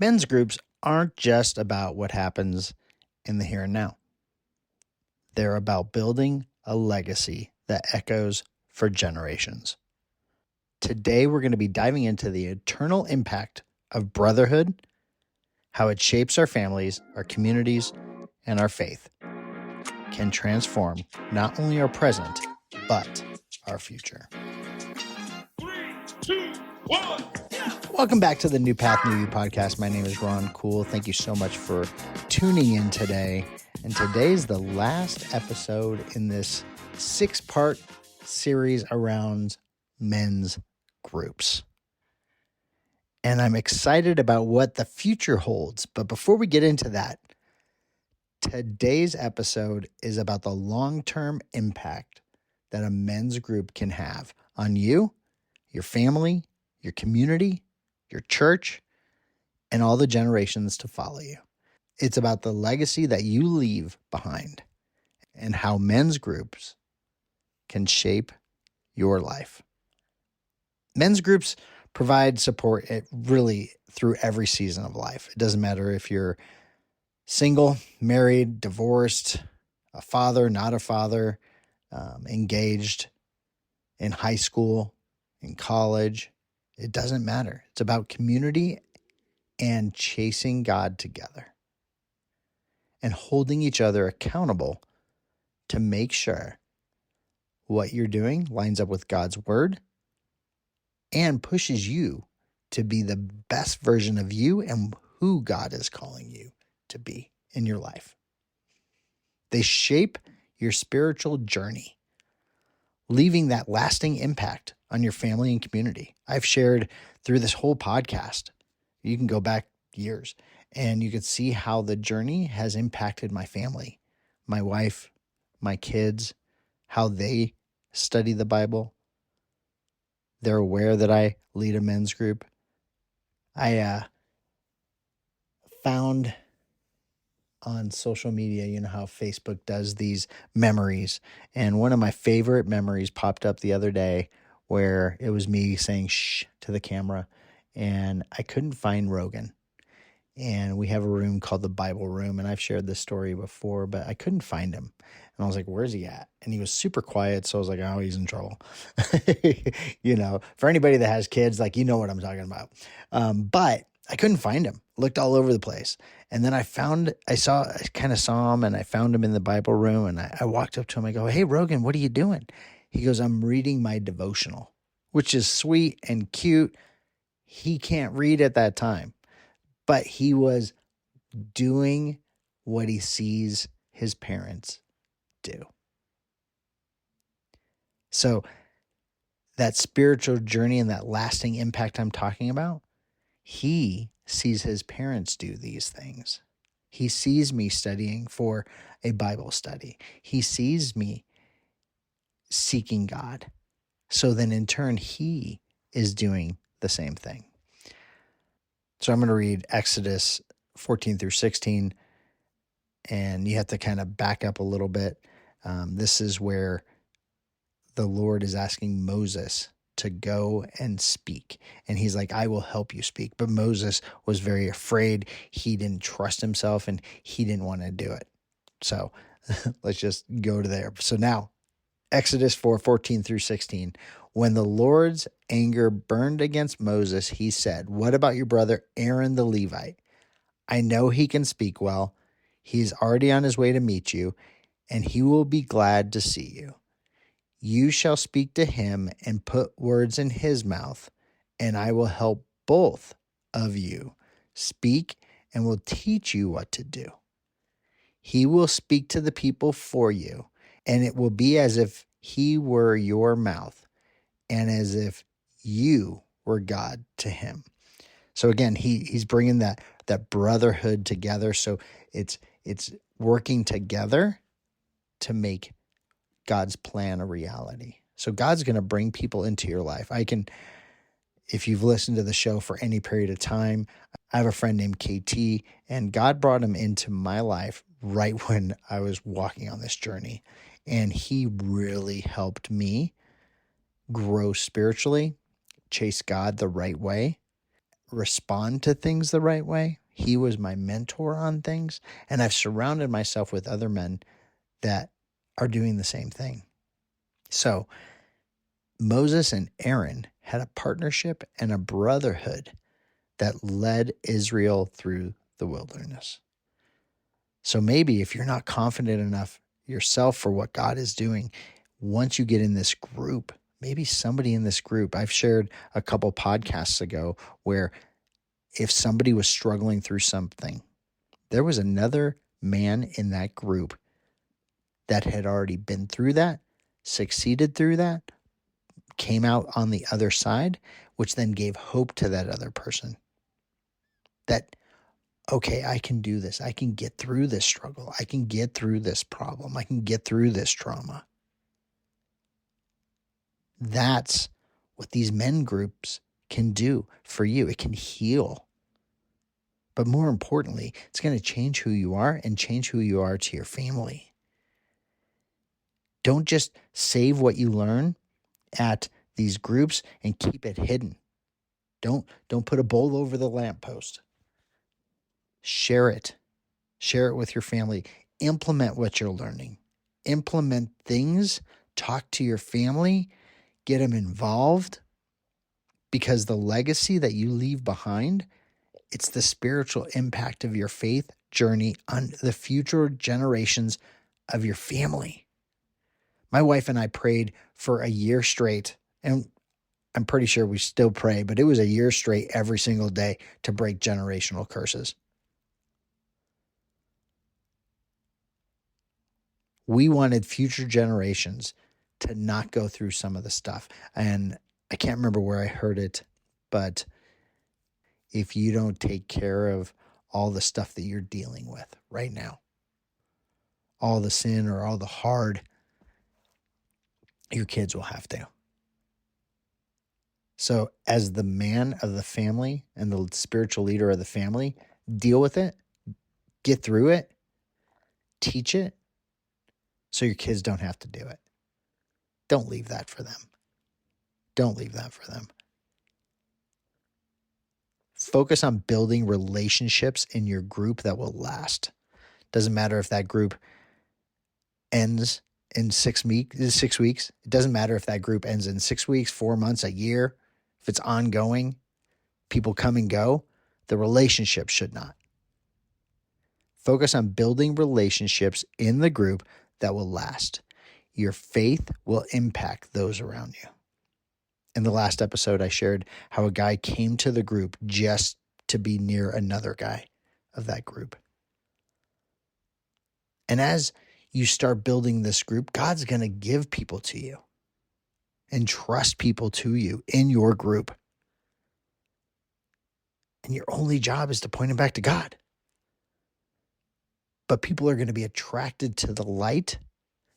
Men's groups aren't just about what happens in the here and now. They're about building a legacy that echoes for generations. Today, we're going to be diving into the eternal impact of brotherhood, how it shapes our families, our communities, and our faith, can transform not only our present, but our future. 3, 2, 1. Welcome back to the New Path, New You podcast. My name is Ron Cool. Thank you so much for tuning in today. And today's the last episode in this 6-part series around men's groups. And I'm excited about what the future holds. But before we get into that, today's episode is about the long-term impact that a men's group can have on you, your family, your community, your church, and all the generations to follow you. It's about the legacy that you leave behind and how men's groups can shape your life. Men's groups provide support really through every season of life. It doesn't matter if you're single, married, divorced, a father, not a father, engaged, in high school, in college. It doesn't matter. It's about community and chasing God together and holding each other accountable to make sure what you're doing lines up with God's word and pushes you to be the best version of you and who God is calling you to be in your life. They shape your spiritual journey, leaving that lasting impact on your family and community. I've shared through this whole podcast, you can go back years, and you can see how the journey has impacted my family, my wife, my kids, how they study the Bible. They're aware that I lead a men's group. I found on social media, you know how Facebook does these memories. And one of my favorite memories popped up the other day where it was me saying shh to the camera, and I couldn't find Rogan. And we have a room called the Bible Room, and I've shared this story before, but I couldn't find him. And I was like, where's he at? And he was super quiet, so I was like, oh, he's in trouble. You know, for anybody that has kids, like, you know what I'm talking about. But I couldn't find him. Looked all over the place. And then I kind of saw him, and I found him in the Bible Room, and I walked up to him. I go, hey, Rogan, what are you doing? He goes, I'm reading my devotional, which is sweet and cute. He can't read at that time, but he was doing what he sees his parents do. So that spiritual journey and that lasting impact I'm talking about, he sees his parents do these things. He sees me studying for a Bible study. He sees me seeking God. So then in turn, he is doing the same thing. So I'm going to read Exodus 14 through 16, and you have to kind of back up a little bit. This is where the Lord is asking Moses to go and speak. And he's like, I will help you speak. But Moses was very afraid. He didn't trust himself, and he didn't want to do it. So let's just go to there. So now, Exodus 4:14 through 16. When the Lord's anger burned against Moses, he said, what about your brother Aaron the Levite? I know he can speak well. He's already on his way to meet you, and he will be glad to see you. You shall speak to him and put words in his mouth, and I will help both of you speak and will teach you what to do. He will speak to the people for you, and it will be as if he were your mouth and as if you were God to him. So again, he's bringing that brotherhood together. So it's working together to make God's plan a reality. So God's going to bring people into your life. If you've listened to the show for any period of time, I have a friend named KT, and God brought him into my life right when I was walking on this journey. And he really helped me grow spiritually, chase God the right way, respond to things the right way. He was my mentor on things. And I've surrounded myself with other men that are doing the same thing. So Moses and Aaron had a partnership and a brotherhood that led Israel through the wilderness. So maybe if you're not confident enough yourself for what God is doing, once you get in this group, maybe somebody in this group, I've shared a couple podcasts ago where if somebody was struggling through something, there was another man in that group that had already been through that, succeeded through that, came out on the other side, which then gave hope to that other person that, okay, I can do this. I can get through this struggle. I can get through this problem. I can get through this trauma. That's what these men groups can do for you. It can heal. But more importantly, it's going to change who you are and change who you are to your family. Don't just save what you learn at these groups and keep it hidden. Don't put a bowl over the lamppost. Share it. Share it with your family. Implement what you're learning. Implement things. Talk to your family. Get them involved. Because the legacy that you leave behind, it's the spiritual impact of your faith journey on the future generations of your family. My wife and I prayed for a year straight, and I'm pretty sure we still pray, but it was a year straight every single day to break generational curses. We wanted future generations to not go through some of the stuff. And I can't remember where I heard it, but if you don't take care of all the stuff that you're dealing with right now, all the sin or all the hard, your kids will have to. So as the man of the family and the spiritual leader of the family, deal with it, get through it, teach it, so your kids don't have to do it. Don't leave that for them. Don't leave that for them. Focus on building relationships in your group that will last. Doesn't matter if that group ends in 6 weeks. It doesn't matter if that group ends in 6 weeks, 4 months, a year. If it's ongoing, people come and go, the relationship should not. Focus on building relationships in the group that will last. Your faith will impact those around you. In the last episode, I shared how a guy came to the group just to be near another guy of that group. And as you start building this group, God's going to give people to you and trust people to you in your group. And your only job is to point them back to God. But people are going to be attracted to the light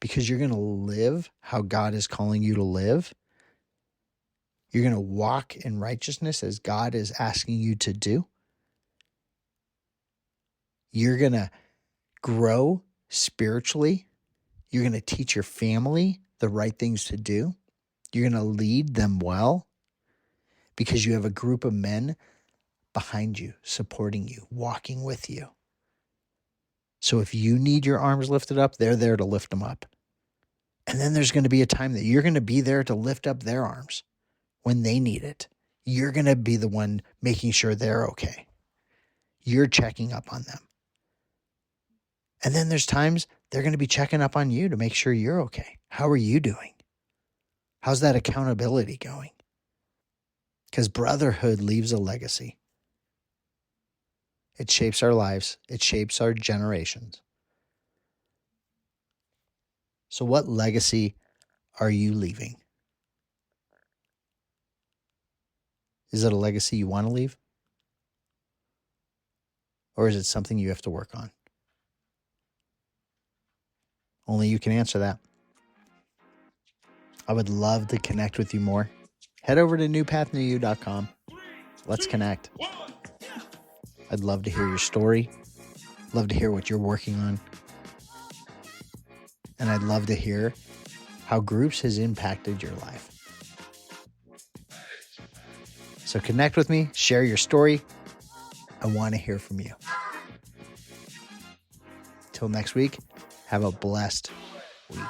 because you're going to live how God is calling you to live. You're going to walk in righteousness as God is asking you to do. You're going to grow spiritually. You're going to teach your family the right things to do. You're going to lead them well because you have a group of men behind you, supporting you, walking with you. So if you need your arms lifted up, they're there to lift them up. And then there's going to be a time that you're going to be there to lift up their arms when they need it. You're going to be the one making sure they're okay. You're checking up on them. And then there's times they're going to be checking up on you to make sure you're okay. How are you doing? How's that accountability going? Because brotherhood leaves a legacy. It shapes our lives. It shapes our generations. So what legacy are you leaving? Is it a legacy you want to leave? Or is it something you have to work on? Only you can answer that. I would love to connect with you more. Head over to newpathnewYou.com. Let's connect. I'd love to hear your story. Love to hear what you're working on. And I'd love to hear how groups has impacted your life. So connect with me, share your story. I want to hear from you. Till next week, have a blessed week.